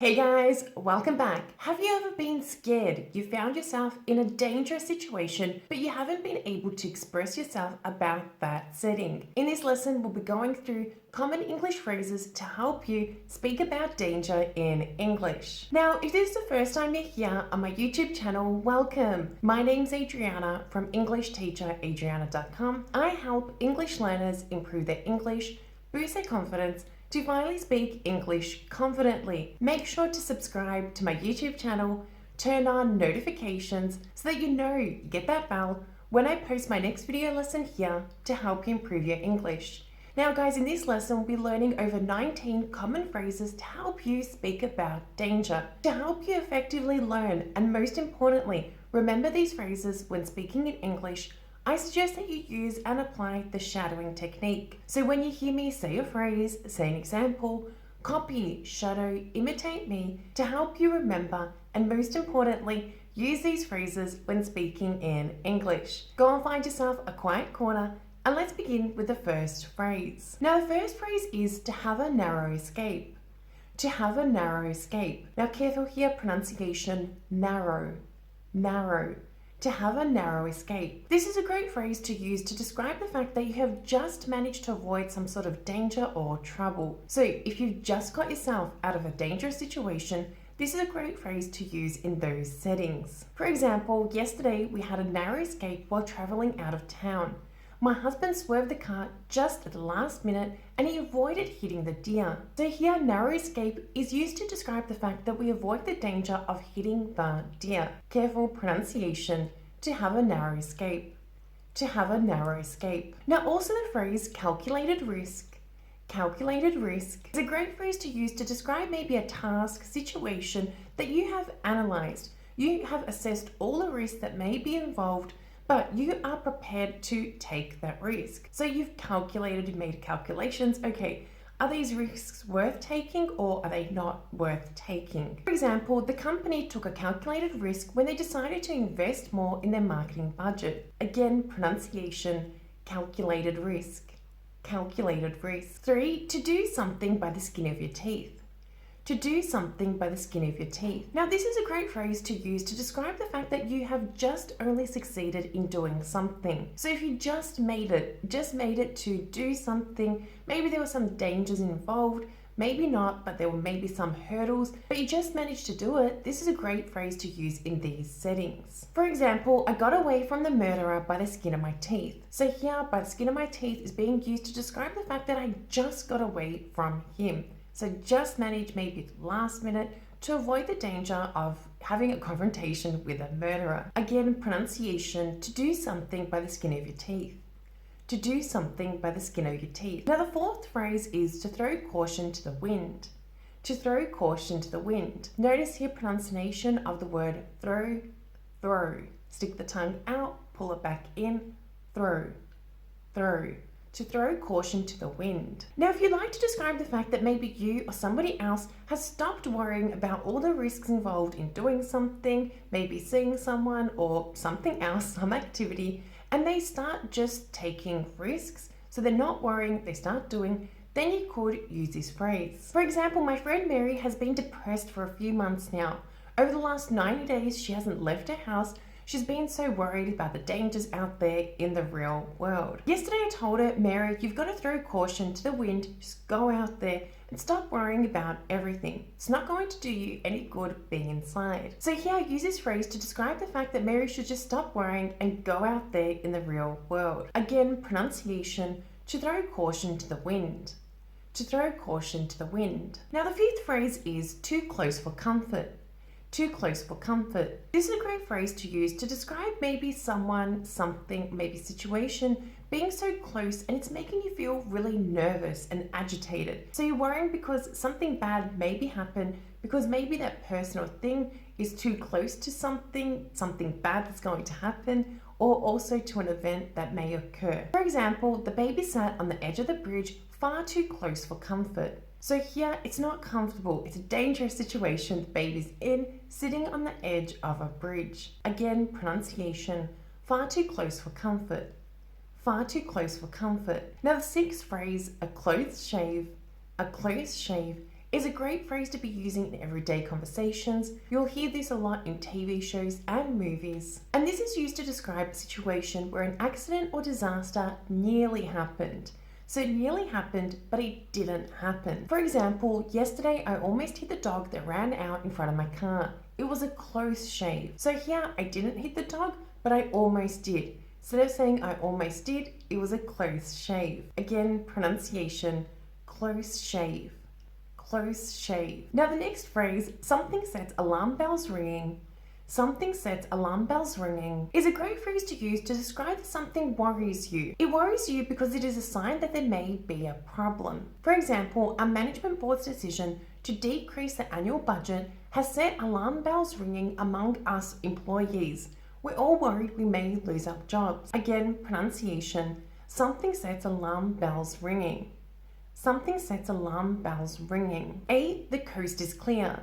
Hey guys, welcome back. Have you ever been scared? You found yourself in a dangerous situation, but you haven't been able to express yourself about that setting. In this lesson, we'll be going through common English phrases to help you speak about danger in English. Now, if this is the first time you're here on my YouTube channel, welcome. My name's Adriana from EnglishTeacherAdriana.com. I help English learners improve their English, boost their confidence, to finally speak English confidently. Make sure to subscribe to my YouTube channel, turn on notifications so that you get that bell when I post my next video lesson here to help you improve your English. Now guys, in this lesson we'll be learning over 19 common phrases to help you speak about danger, to help you effectively learn and most importantly, remember these phrases when speaking in English. I suggest that you use and apply the shadowing technique. So when you hear me say a phrase, say an example, copy, shadow, imitate me to help you remember and most importantly, use these phrases when speaking in English. Go and find yourself a quiet corner and let's begin with the first phrase. Now the first phrase is to have a narrow escape. To have a narrow escape. Now careful here, pronunciation, narrow, narrow. To have a narrow escape. This is a great phrase to use to describe the fact that you have just managed to avoid some sort of danger or trouble. So if you've just got yourself out of a dangerous situation, this is a great phrase to use in those settings. For example, yesterday we had a narrow escape while traveling out of town. My husband swerved the car just at the last minute and he avoided hitting the deer. So here, narrow escape is used to describe the fact that we avoid the danger of hitting the deer. Careful pronunciation, to have a narrow escape. To have a narrow escape. Now also the phrase calculated risk. Calculated risk is a great phrase to use to describe maybe a task, situation that you have analyzed. You have assessed all the risks that may be involved, but you are prepared to take that risk. So you've calculated, you've made calculations. Okay, are these risks worth taking or are they not worth taking? For example, the company took a calculated risk when they decided to invest more in their marketing budget. Again, pronunciation, calculated risk. Calculated risk. 3, to do something by the skin of your teeth. To do something by the skin of your teeth. Now this is a great phrase to use to describe the fact that you have just only succeeded in doing something. So if you just made it to do something, maybe there were some dangers involved, maybe not, but there were maybe some hurdles, but you just managed to do it, this is a great phrase to use in these settings. For example, I got away from the murderer by the skin of my teeth. So here, by the skin of my teeth is being used to describe the fact that I just got away from him. So just manage maybe at the last minute to avoid the danger of having a confrontation with a murderer. Again, pronunciation, to do something by the skin of your teeth. To do something by the skin of your teeth. Now the fourth phrase is to throw caution to the wind. To throw caution to the wind. Notice here pronunciation of the word throw, throw. Stick the tongue out, pull it back in, throw, throw. To throw caution to the wind. Now, if you'd like to describe the fact that maybe you or somebody else has stopped worrying about all the risks involved in doing something, maybe seeing someone or something else, some activity, and they start just taking risks, so they're not worrying, they start doing, then you could use this phrase. For example, my friend Mary has been depressed for a few months now. Over the last 90 days, she hasn't left her house. She's been so worried about the dangers out there in the real world. Yesterday I told her, Mary, you've got to throw caution to the wind. Just go out there and stop worrying about everything. It's not going to do you any good being inside. So here I use this phrase to describe the fact that Mary should just stop worrying and go out there in the real world. Again, pronunciation, to throw caution to the wind. To throw caution to the wind. Now the fifth phrase is too close for comfort. Too close for comfort. This is a great phrase to use to describe maybe someone, something, maybe situation being so close and it's making you feel really nervous and agitated. So you're worrying because something bad maybe happened because maybe that person or thing is too close to something bad that's going to happen, or also to an event that may occur. For example, the baby sat on the edge of the bridge far too close for comfort. So here, it's not comfortable. It's a dangerous situation the baby's in, sitting on the edge of a bridge. Again, pronunciation, far too close for comfort. Far too close for comfort. Now the sixth phrase, a close shave is a great phrase to be using in everyday conversations. You'll hear this a lot in TV shows and movies. And this is used to describe a situation where an accident or disaster nearly happened. So it nearly happened, but it didn't happen. For example, yesterday I almost hit the dog that ran out in front of my car. It was a close shave. So here I didn't hit the dog, but I almost did. Instead of saying I almost did, it was a close shave. Again, pronunciation, close shave. Close shave. Now the next phrase, something sets alarm bells ringing. Something sets alarm bells ringing is a great phrase to use to describe that something worries you. It worries you because it is a sign that there may be a problem. For example, our management board's decision to decrease the annual budget has set alarm bells ringing among us employees. We're all worried we may lose our jobs. Again, pronunciation, something sets alarm bells ringing. Something sets alarm bells ringing. A, the coast is clear.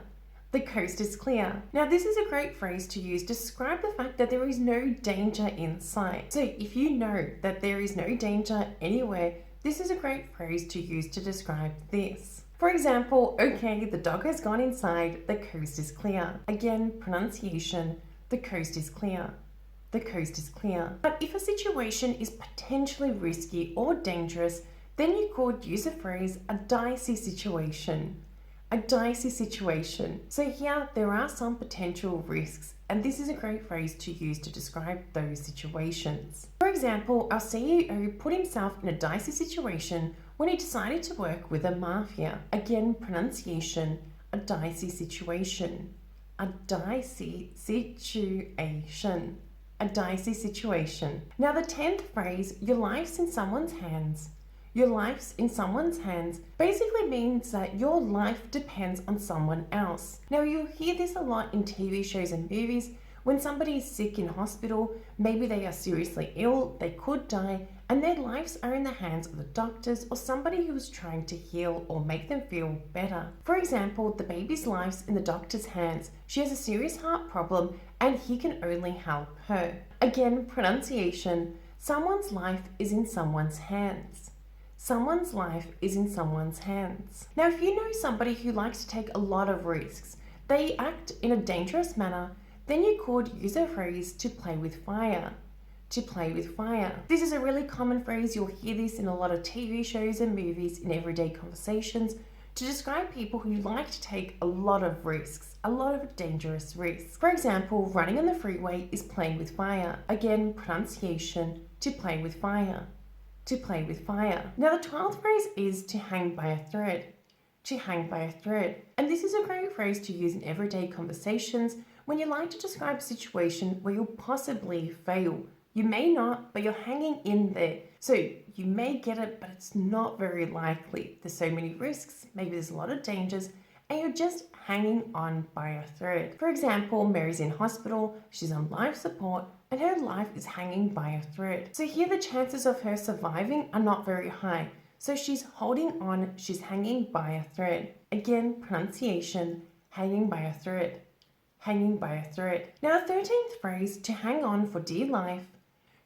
The coast is clear. Now this is a great phrase to use to describe the fact that there is no danger in sight. So if you know that there is no danger anywhere, this is a great phrase to use to describe this. For example, okay, the dog has gone inside, the coast is clear. Again, pronunciation, the coast is clear. The coast is clear. But if a situation is potentially risky or dangerous, then you could use the phrase a dicey situation. A dicey situation. So here there are some potential risks, and this is a great phrase to use to describe those situations. For example, our CEO put himself in a dicey situation when he decided to work with a mafia. Again, pronunciation, a dicey situation. A dicey situation. A dicey situation. Now the 10th phrase, your life's in someone's hands. Your life's in someone's hands basically means that your life depends on someone else. Now you'll hear this a lot in TV shows and movies. When somebody is sick in hospital, maybe they are seriously ill, they could die, and their lives are in the hands of the doctors or somebody who is trying to heal or make them feel better. For example, the baby's life's in the doctor's hands. She has a serious heart problem and he can only help her. Again, pronunciation, someone's life is in someone's hands. Someone's life is in someone's hands. Now, if you know somebody who likes to take a lot of risks, they act in a dangerous manner, then you could use a phrase to play with fire. To play with fire. This is a really common phrase. You'll hear this in a lot of TV shows and movies in everyday conversations to describe people who like to take a lot of risks, a lot of dangerous risks. For example, running on the freeway is playing with fire. Again, pronunciation, to play with fire. To play with fire. Now the 12th phrase is to hang by a thread. To hang by a thread. And this is a great phrase to use in everyday conversations when you like to describe a situation where you'll possibly fail. You may not, but you're hanging in there. So you may get it, but it's not very likely. There's so many risks, maybe there's a lot of dangers, and you're just hanging on by a thread. For example, Mary's in hospital, she's on life support, and her life is hanging by a thread. So here the chances of her surviving are not very high. So she's holding on, she's hanging by a thread. Again, pronunciation, hanging by a thread. Hanging by a thread. Now the 13th phrase, to hang on for dear life.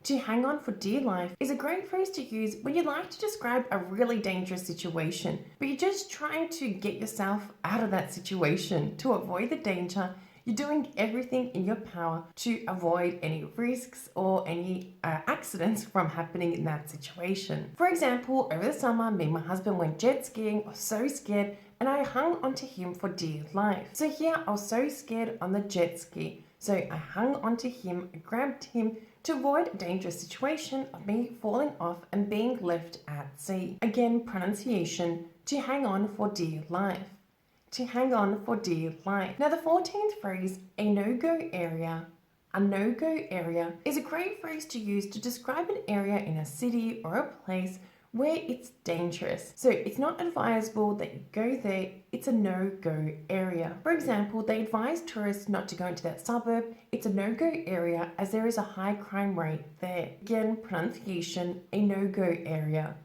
To hang on for dear life is a great phrase to use when you like to describe a really dangerous situation, but you're just trying to get yourself out of that situation to avoid the danger. You're doing everything in your power to avoid any risks or any accidents from happening in that situation. For example, over the summer, me and my husband went jet skiing. I was so scared and I hung onto him for dear life. So here I was so scared on the jet ski. So I hung onto him, I grabbed him to avoid a dangerous situation of me falling off and being left at sea. Again, pronunciation, to hang on for dear life. To hang on for dear life. Now the 14th phrase, a no-go area. A no-go area is a great phrase to use to describe an area in a city or a place where it's dangerous. So it's not advisable that you go there, it's a no-go area. For example, they advise tourists not to go into that suburb. It's a no-go area as there is a high crime rate there. Again, pronunciation, a no-go area.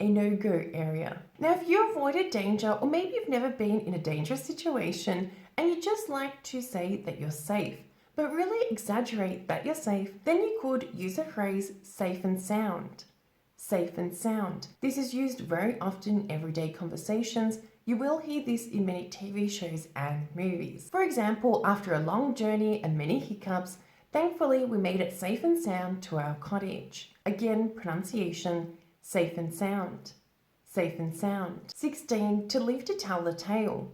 A no-go area. Now, if you avoided danger, or maybe you've never been in a dangerous situation and you just like to say that you're safe, but really exaggerate that you're safe, then you could use the phrase safe and sound. Safe and sound. This is used very often in everyday conversations. You will hear this in many TV shows and movies. For example, after a long journey and many hiccups, thankfully we made it safe and sound to our cottage. Again, pronunciation, safe and sound. Safe and sound. 16. To live to tell the tale.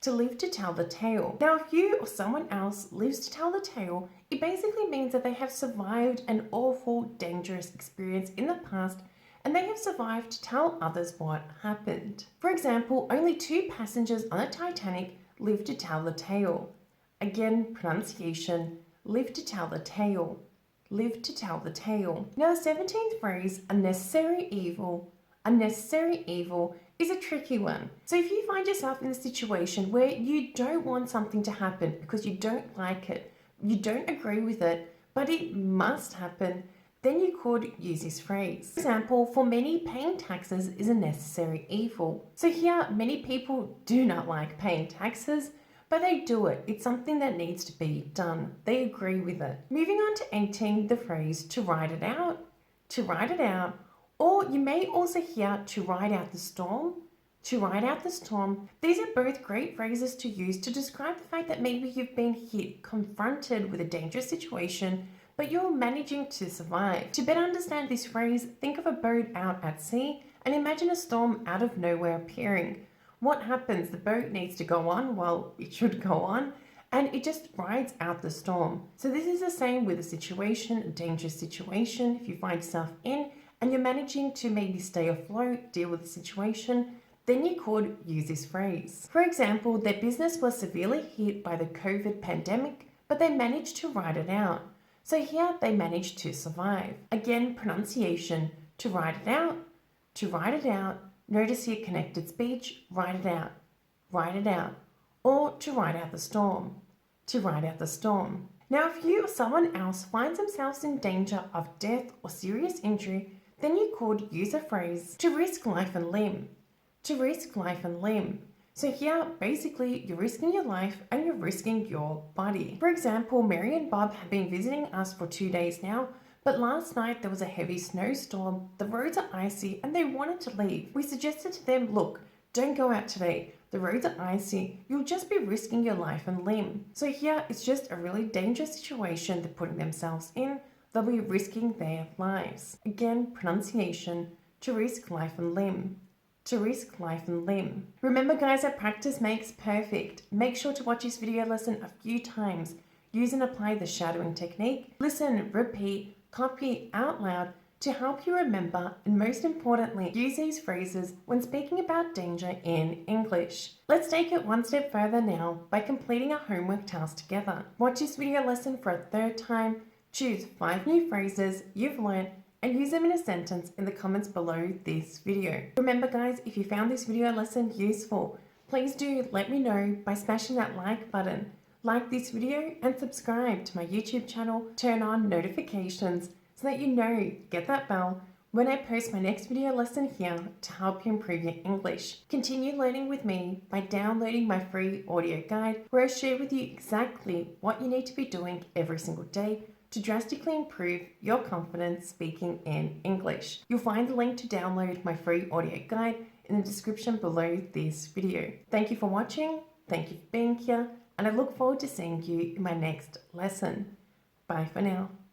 To live to tell the tale. Now, if you or someone else lives to tell the tale, it basically means that they have survived an awful, dangerous experience in the past and they have survived to tell others what happened. For example, only 2 passengers on the Titanic lived to tell the tale. Again, pronunciation, live to tell the tale. Live to tell the tale. Now, the 17th phrase, unnecessary evil. Unnecessary evil is a tricky one. So if you find yourself in a situation where you don't want something to happen because you don't like it, you don't agree with it, but it must happen, then you could use this phrase. For example, for many, paying taxes is a necessary evil. So here, many people do not like paying taxes, but they do it. It's something that needs to be done. They agree with it. Moving on to 18, the phrase to ride it out. To ride it out. Or you may also hear to ride out the storm. To ride out the storm. These are both great phrases to use to describe the fact that maybe you've been hit, confronted with a dangerous situation, but you're managing to survive. To better understand this phrase, think of a boat out at sea and imagine a storm out of nowhere appearing. What happens? The boat needs to go on, well, it should go on, and it just rides out the storm. So this is the same with a situation, a dangerous situation. If you find yourself in and you're managing to maybe stay afloat, deal with the situation, then you could use this phrase. For example, their business was severely hit by the COVID pandemic, but they managed to ride it out. So here they managed to survive. Again, pronunciation, to ride it out, to ride it out. Notice here connected speech, ride it out, or to ride out the storm, to ride out the storm. Now, if you or someone else finds themselves in danger of death or serious injury, then you could use a phrase to risk life and limb, to risk life and limb. So here, basically, you're risking your life and you're risking your body. For example, Mary and Bob have been visiting us for 2 days now, but last night there was a heavy snowstorm, the roads are icy and they wanted to leave. We suggested to them, look, don't go out today. The roads are icy, you'll just be risking your life and limb. So here, it's just a really dangerous situation they're putting themselves in. They'll be risking their lives. Again, pronunciation, to risk life and limb. To risk life and limb. Remember guys, that practice makes perfect. Make sure to watch this video lesson a few times. Use and apply the shadowing technique. Listen, repeat, copy out loud to help you remember, and most importantly, use these phrases when speaking about danger in English. Let's take it one step further now by completing our homework task together. Watch this video lesson for a 3rd time, choose 5 new phrases you've learned and use them in a sentence in the comments below this video. Remember guys, if you found this video lesson useful, please do let me know by smashing that like button. Like this video and subscribe to my YouTube channel. Turn on notifications so that you know, get that bell when I post my next video lesson here to help you improve your English. Continue learning with me by downloading my free audio guide where I share with you exactly what you need to be doing every single day to drastically improve your confidence speaking in English. You'll find the link to download my free audio guide in the description below this video. Thank you for watching, thank you for being here, and I look forward to seeing you in my next lesson. Bye for now.